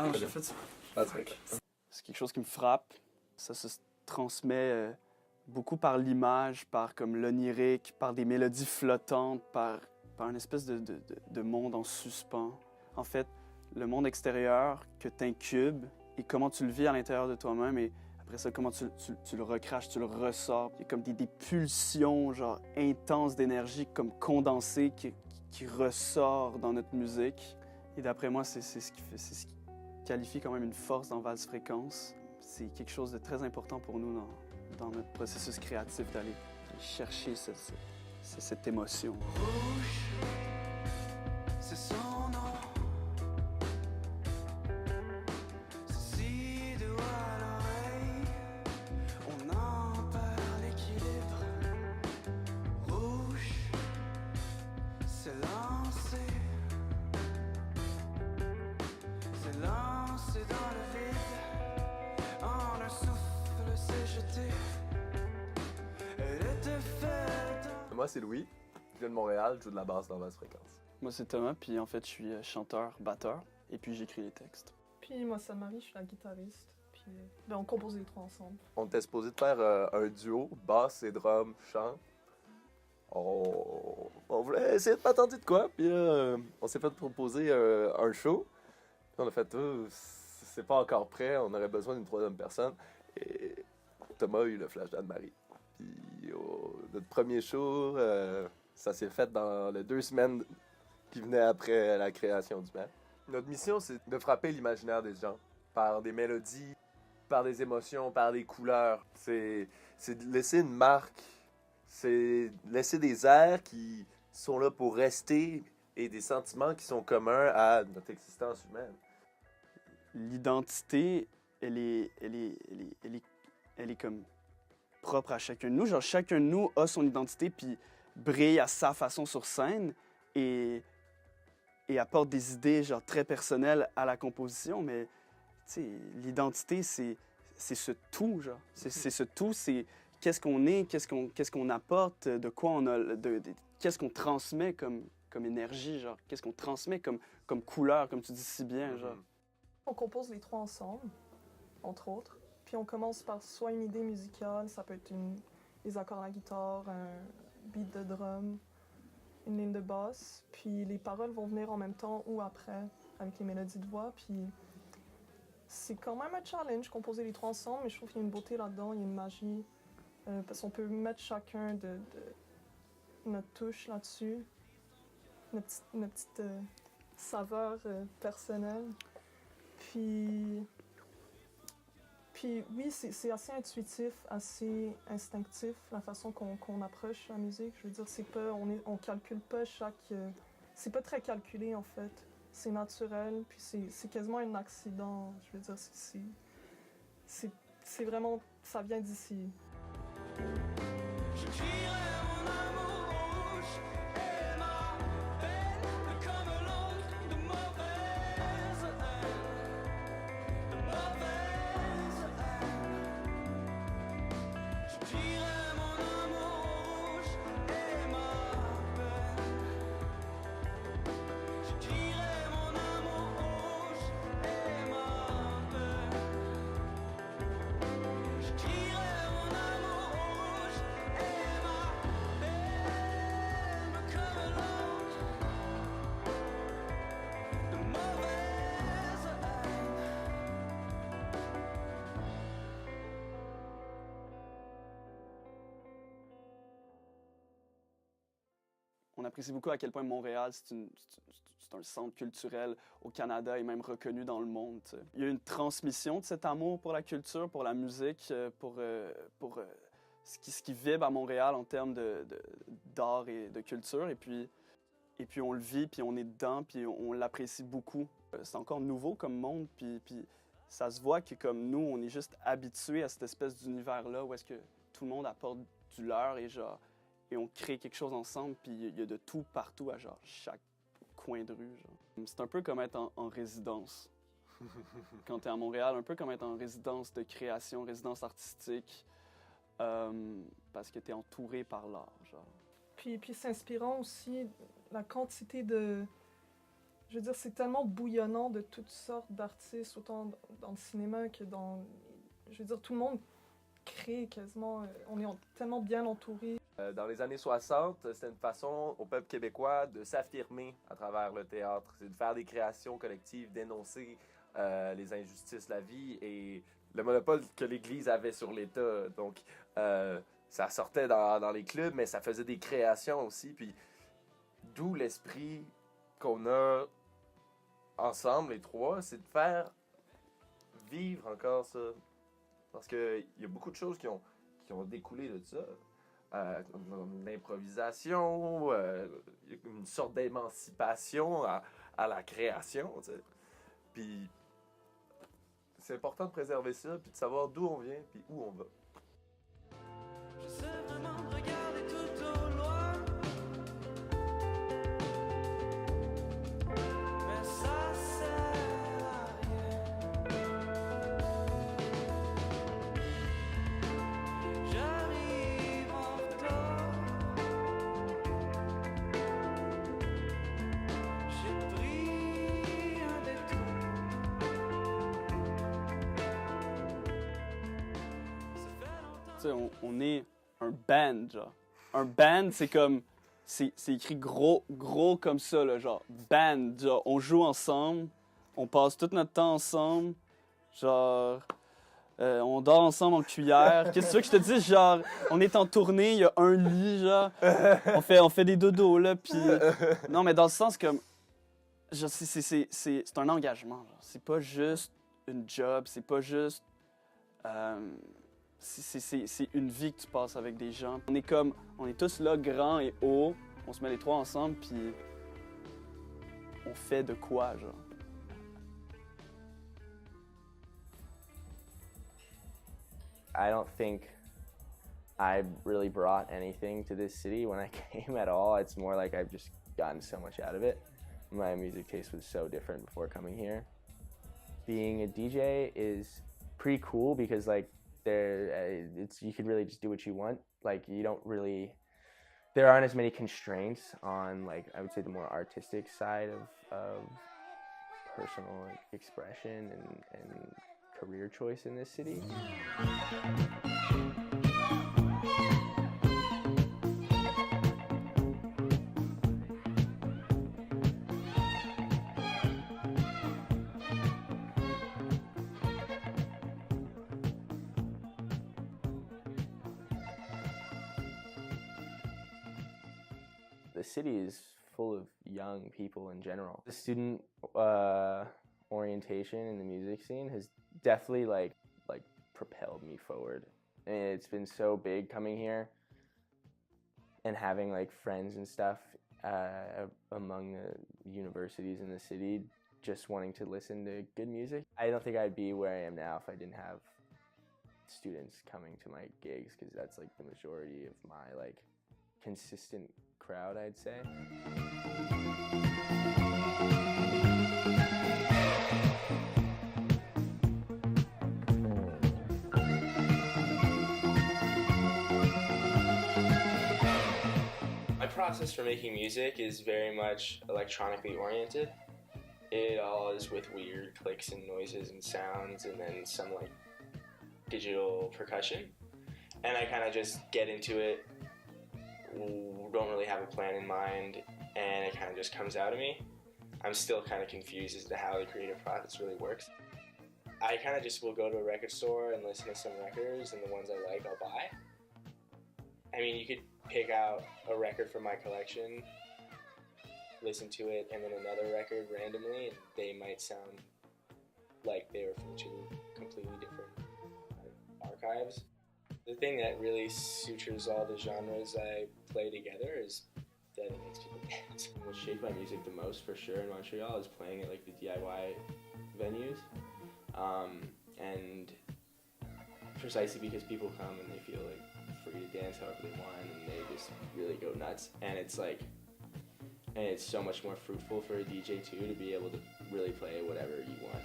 Ah, j'ai fait ça. C'est quelque chose qui me frappe. Ça se transmet beaucoup par l'image, par comme l'onirique, par des mélodies flottantes, par une espèce de monde en suspens. En fait, le monde extérieur que tu incubes et comment tu le vis à l'intérieur de toi-même et après ça, comment tu le recraches, tu le ressors. Il y a comme des pulsions genre intenses d'énergie comme condensées qui ressort dans notre musique. Et d'après moi, c'est ce qui qualifie quand même une force dans Valse Fréquence. C'est quelque chose de très important pour nous dans notre processus créatif d'aller chercher cette émotion. Rouge, c'est son nom. C'est si doux à l'oreille. On en perd l'équilibre. Rouge, c'est lancé. C'est lancé dans le vide. En un souffle, c'est jeté. Elle était faite. Moi, c'est Louis. Je viens de Montréal, je joue de la basse dans Valse Fréquence. Moi, c'est Thomas, puis en fait, je suis chanteur, batteur, et puis j'écris les textes. Puis moi, c'est Marie, je suis la guitariste. Puis on compose les trois ensemble. On était supposé de faire un duo, basse et drum, chant. On voulait essayer de patenter de quoi, puis on s'est fait proposer un show. Puis on a fait, c'est pas encore prêt, on aurait besoin d'une troisième personne. Et Thomas a eu le flash d'Anne-Marie. Puis notre premier show, ça s'est fait dans les 2 semaines qui venaient après la création du band. Notre mission, c'est de frapper l'imaginaire des gens par des mélodies, par des émotions, par des couleurs. C'est de laisser une marque, c'est laisser des airs qui sont là pour rester et des sentiments qui sont communs à notre existence humaine. L'identité, elle est comme propre à chacun de nous. Genre, chacun de nous a son identité puis brille à sa façon sur scène et apporte des idées genre très personnelles à la composition. Mais tu sais, l'identité, c'est ce tout, genre. C'est ce tout, c'est qu'est-ce qu'on est, qu'est-ce qu'on apporte, de quoi on a, qu'est-ce qu'on transmet comme énergie, genre. Qu'est-ce qu'on transmet comme couleur, comme tu dis si bien, genre. On compose les trois ensemble, entre autres. Puis on commence par soit une idée musicale, ça peut être des accords à la guitare, un beat de drum, une ligne de basse. Puis les paroles vont venir en même temps ou après, avec les mélodies de voix. Puis c'est quand même un challenge, composer les trois ensemble, mais je trouve qu'il y a une beauté là-dedans, il y a une magie. Parce qu'on peut mettre chacun de notre touche là-dessus, notre petite saveur personnelle. Puis oui, c'est assez intuitif, assez instinctif, la façon qu'on approche la musique. Je veux dire, on calcule pas chaque... c'est pas très calculé, en fait. C'est naturel, puis c'est quasiment un accident. Je veux dire, c'est vraiment... Ça vient d'ici. Je crierai mon amour rouge et ma peine comme l'encre de mauvaise haine, de mauvaise haine. Je crierai mon amour rouge et ma peine. Je crierai mon amour rouge et ma peine. Je crierai mon amour rouge et ma peine comme l'encre de mauvaise haine. On apprécie beaucoup à quel point Montréal, c'est un centre culturel au Canada et même reconnu dans le monde. T'sais. Il y a une transmission de cet amour pour la culture, pour la musique, pour ce qui vibre à Montréal en termes d'art et de culture. Et puis on le vit, puis on est dedans, puis on l'apprécie beaucoup. C'est encore nouveau comme monde, puis ça se voit que comme nous, on est juste habitués à cette espèce d'univers-là où est-ce que tout le monde apporte du leur et on crée quelque chose ensemble, puis il y a de tout partout à genre chaque coin de rue. Genre. C'est un peu comme être en résidence. Quand tu es à Montréal, un peu comme être en résidence de création, résidence artistique, parce que tu es entouré par l'art. Genre. Puis c'est inspirant aussi la quantité Je veux dire, c'est tellement bouillonnant de toutes sortes d'artistes, autant dans le cinéma que dans... Je veux dire, tout le monde crée quasiment. On est tellement bien entouré. Dans les années 60, c'était une façon au peuple québécois de s'affirmer à travers le théâtre. C'est de faire des créations collectives, d'énoncer les injustices de la vie et le monopole que l'Église avait sur l'État. Donc, ça sortait dans les clubs, mais ça faisait des créations aussi. Puis, d'où l'esprit qu'on a ensemble, les trois, c'est de faire vivre encore ça. Parce qu'il y a beaucoup de choses qui ont découlé de ça. L'improvisation, une sorte d'émancipation à la création. Tu sais. Puis c'est important de préserver ça, puis de savoir d'où on vient, puis où on va. Je sais vraiment me regarder tout au loin, mais ça sert à rien. J'arrive en retard, j'ai pris un détour. Ça fait longtemps. Tu sais, on est un band, genre. Un band, c'est comme... C'est écrit gros comme ça, là, genre. Band, genre. On joue ensemble, on passe tout notre temps ensemble, genre... on dort ensemble en cuillère. Qu'est-ce que tu veux que je te dise? Genre, on est en tournée, il y a un lit, genre. On fait des dodos, là, puis... Non, mais dans le sens comme... Genre, c'est un engagement, genre. C'est pas juste une job, c'est pas juste... c'est une vie que tu passes avec des gens. On est tous là, grands et hauts. On se met les trois ensemble, puis... On fait de quoi, genre? I don't think I really brought anything to this city when I came at all. It's more like I've just gotten so much out of it. My music taste was so different before coming here. Being a DJ is pretty cool because like you can really just do what you want. Like there aren't as many constraints on like I would say the more artistic side of personal expression and career choice in this city. The city is full of young people in general. The student orientation in the music scene has definitely like propelled me forward. And it's been so big coming here and having like friends and stuff among the universities in the city, just wanting to listen to good music. I don't think I'd be where I am now if I didn't have students coming to my gigs, because that's like the majority of my like consistent crowd, I'd say. My process for making music is very much electronically oriented. It all is with weird clicks and noises and sounds and then some like digital percussion. And I kind of just get into it, don't really have a plan in mind, and it kind of just comes out of me. I'm still kind of confused as to how the creative process really works. I kind of just will go to a record store and listen to some records, and the ones I like I'll buy. I mean, you could pick out a record from my collection, listen to it, and then another record randomly, and they might sound like they were from two completely different archives. The thing that really sutures all the genres I play together is that it makes people dance. What shaped my music the most, for sure, in Montreal is playing at like the DIY venues, and precisely because people come and they feel like free to dance however they want, and they just really go nuts. And it's like, and it's so much more fruitful for a DJ too to be able to really play whatever you want.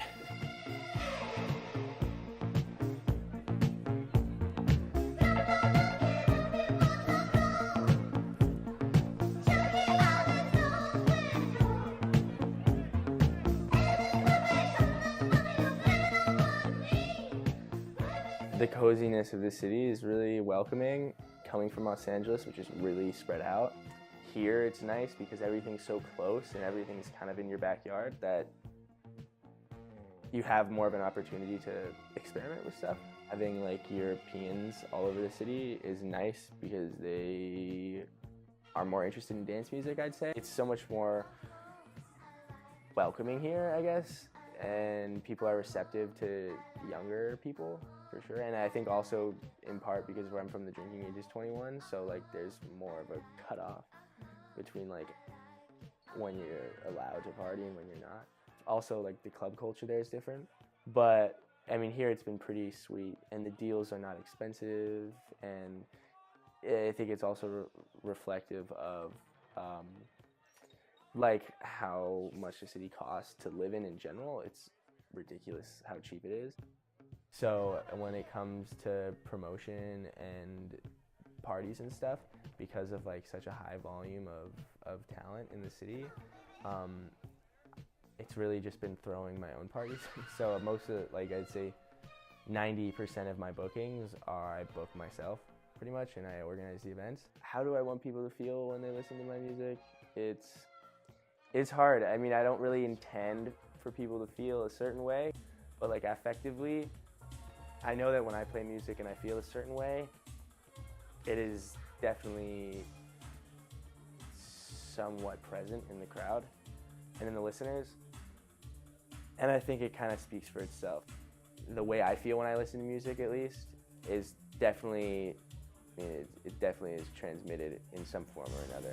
The coziness of the city is really welcoming. Coming from Los Angeles, which is really spread out, here it's nice because everything's so close and everything's kind of in your backyard that you have more of an opportunity to experiment with stuff. Having like Europeans all over the city is nice because they are more interested in dance music, I'd say. It's so much more welcoming here, I guess, and people are receptive to younger people, for sure. And I think also in part because where I'm from, the drinking age is 21, so like there's more of a cutoff between like when you're allowed to party and when you're not. Also, like the club culture there is different, but I mean here it's been pretty sweet, and the deals are not expensive, and I think it's also reflective of like how much the city costs to live in general. It's ridiculous how cheap it is. So when it comes to promotion and parties and stuff, because of like such a high volume of talent in the city, it's really just been throwing my own parties. So most of like I'd say 90% of my bookings are I book myself pretty much, and I organize the events. How do I want people to feel when they listen to my music? It's hard. I mean, I don't really intend for people to feel a certain way, but like affectively, I know that when I play music and I feel a certain way, it is definitely somewhat present in the crowd and in the listeners. And I think it kind of speaks for itself. The way I feel when I listen to music, at least, is definitely, I mean, it definitely is transmitted in some form or another.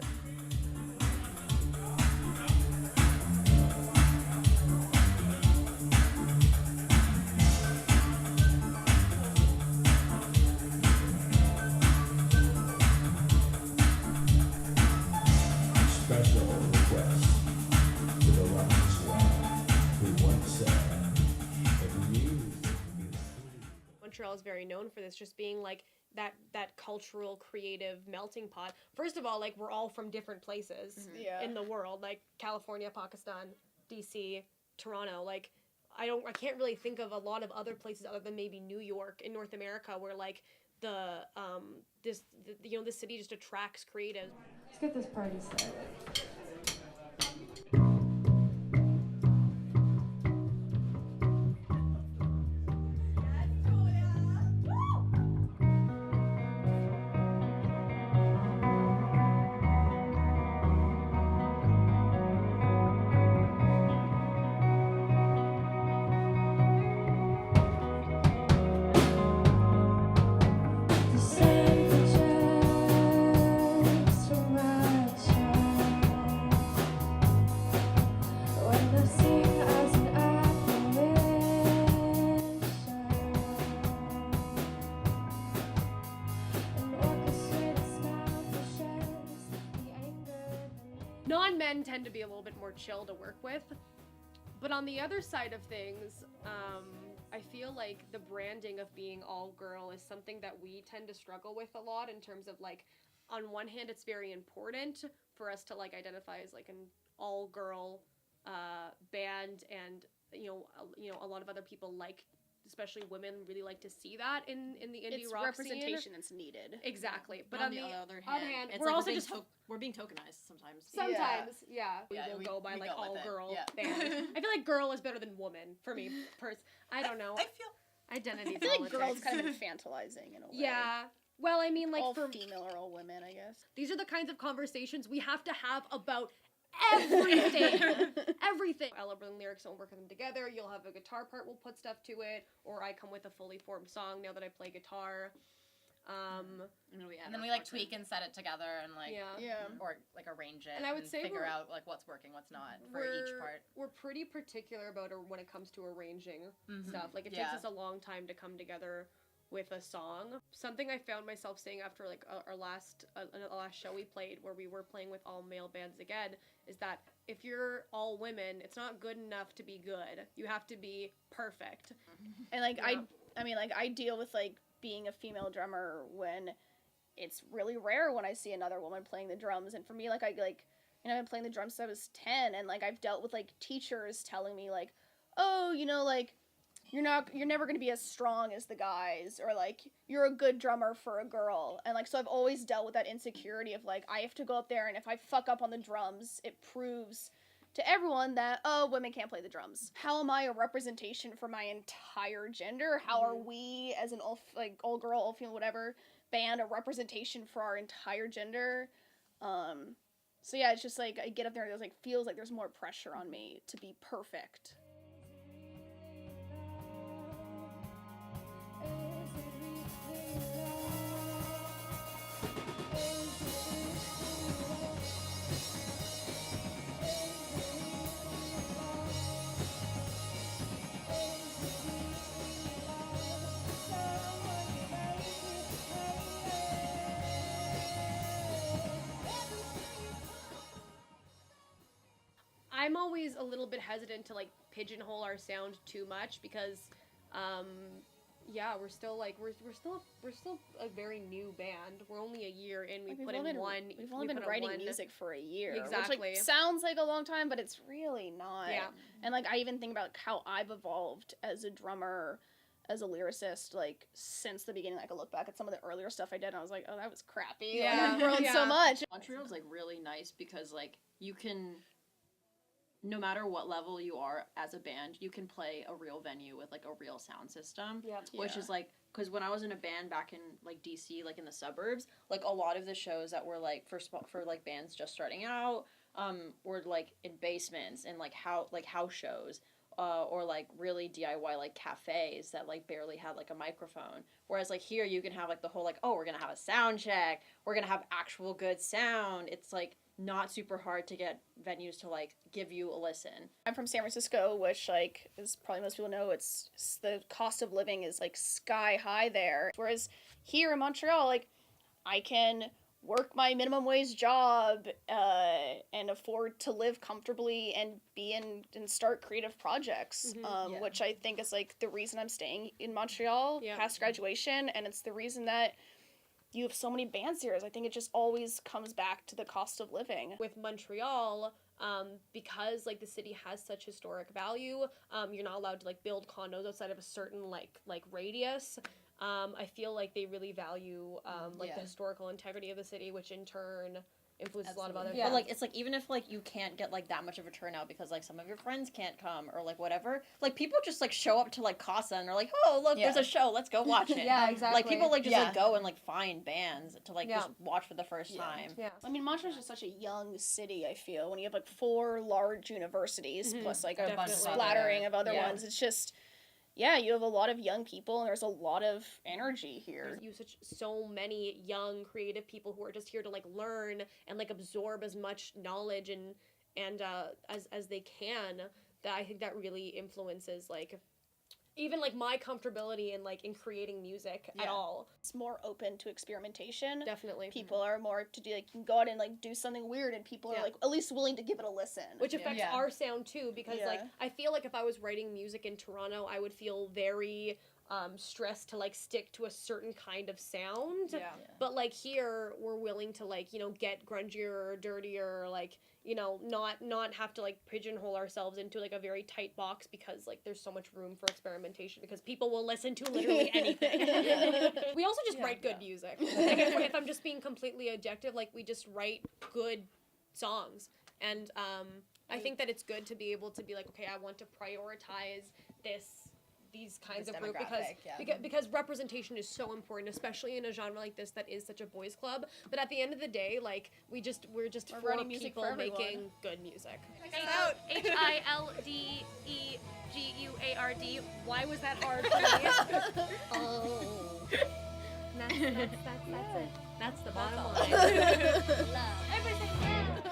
Montreal is very known for this, just being like that cultural creative melting pot. First of all, like we're all from different places in the world, like California, Pakistan, DC, Toronto. Like I can't really think of a lot of other places other than maybe New York in North America where like the city just attracts creatives. Let's get this party started. Non-men tend to be a little bit more chill to work with, but on the other side of things, I feel like the branding of being all girl is something that we tend to struggle with a lot in terms of like, on one hand, it's very important for us to like identify as like an all girl band, and you know a lot of other people like, especially women, really like to see that in the indie it's rock representation scene. It's needed. Exactly, but on the other hand, it's we're like also just we're being tokenized sometimes. Sometimes, yeah. We Yeah, will we go by like go with all it. girl Yeah. band. I feel like girl is better than woman for me. I don't know. I feel Identity I feel like politics. girls kind of infantilizing in a way. Yeah. Well, I mean, like all for female or all women, I guess. these are the kinds of conversations we have to have about everything. Everything. I'll bring lyrics and we'll work them together. You'll have a guitar part, we'll put stuff to it, or I come with a fully formed song now that I play guitar. And then we like tweak and set it together and like or like arrange it and I would say figure out like what's working, what's not for each part. We're pretty particular about when it comes to arranging stuff. Like it takes us a long time to come together with a song. Something I found myself saying after like our last show we played, where we were playing with all male bands again, is that if you're all women, it's not good enough to be good. You have to be perfect. And like I mean like I deal with like being a female drummer when it's really rare when I see another woman playing the drums. And for me, like I've been playing the drums since I was 10, and like I've dealt with like teachers telling me like, oh, like you're never going to be as strong as the guys, or like you're a good drummer for a girl. And like, so I've always dealt with that insecurity of like, I have to go up there, and if I fuck up on the drums, it proves to everyone that, oh, women can't play the drums. How am I a representation for my entire gender? How are we as an all girl, all female, whatever band a representation for our entire gender? So yeah, it's just like I get up there and it feels like there's more pressure on me to be perfect. I'm always a little bit hesitant to like pigeonhole our sound too much because, yeah, we're still a very new band. We're only a year in. We've only been writing music for a year, exactly. Which like sounds like a long time, but it's really not. Yeah. And like I even think about how I've evolved as a drummer, as a lyricist, like since the beginning. Like I look back at some of the earlier stuff I did, and I was like, oh, that was crappy. Yeah. Like, I've grown so much. Montreal's like really nice because like you can, no matter what level you are as a band, you can play a real venue with like a real sound system. Which is like, because when I was in a band back in like DC, like in the suburbs, like a lot of the shows that were like for like bands just starting out, were like in basements and like house shows, or like really DIY like cafes that like barely had like a microphone. Whereas like here you can have like the whole like, oh, we're gonna have a sound check, we're gonna have actual good sound. It's like not super hard to get venues to like give you a listen. I'm from San Francisco, which like as probably most people know, it's the cost of living is like sky high there. Whereas here in Montreal, like I can work my minimum wage job and afford to live comfortably and be and start creative projects, which I think is like the reason I'm staying in Montreal past graduation, and it's the reason that you have so many bands here. I think it just always comes back to the cost of living. With Montreal, because like the city has such historic value, you're not allowed to like build condos outside of a certain like radius. I feel like they really value the historical integrity of the city, which in turn influences a lot of other But like it's like even if like you can't get like that much of a turnout because like some of your friends can't come or like whatever, like people just like show up to like Casa and they're like, oh look, there's a show, let's go watch it. Exactly. Like people like just like go and like find bands to like just watch for the first time. I mean, Montreal's just such a young city, I feel, when you have like 4 large universities plus like a splattering of other ones. It's just you have a lot of young people and there's a lot of energy here. You so many young creative people who are just here to like learn and like absorb as much knowledge and as they can, that I think that really influences like even like my comfortability in creating music at all. It's more open to experimentation. Definitely. People are more to do, like, you can go out and like do something weird and people are like at least willing to give it a listen. Which affects our sound too, because like I feel like if I was writing music in Toronto, I would feel very stressed to like stick to a certain kind of sound. But like here we're willing to like, you know, get grungier or dirtier, or like, you know, not have to like pigeonhole ourselves into like a very tight box, because like there's so much room for experimentation, because people will listen to literally anything. We also just write good music. Like if I'm just being completely objective, like we just write good songs. And I think that it's good to be able to be like, okay, I want to prioritize these kinds of group, because representation is so important, especially in a genre like this that is such a boys club. But at the end of the day, like we're just four people making good music. HILDEGUARD. Why was that hard for me? That's it. That's the bottom line. Everything.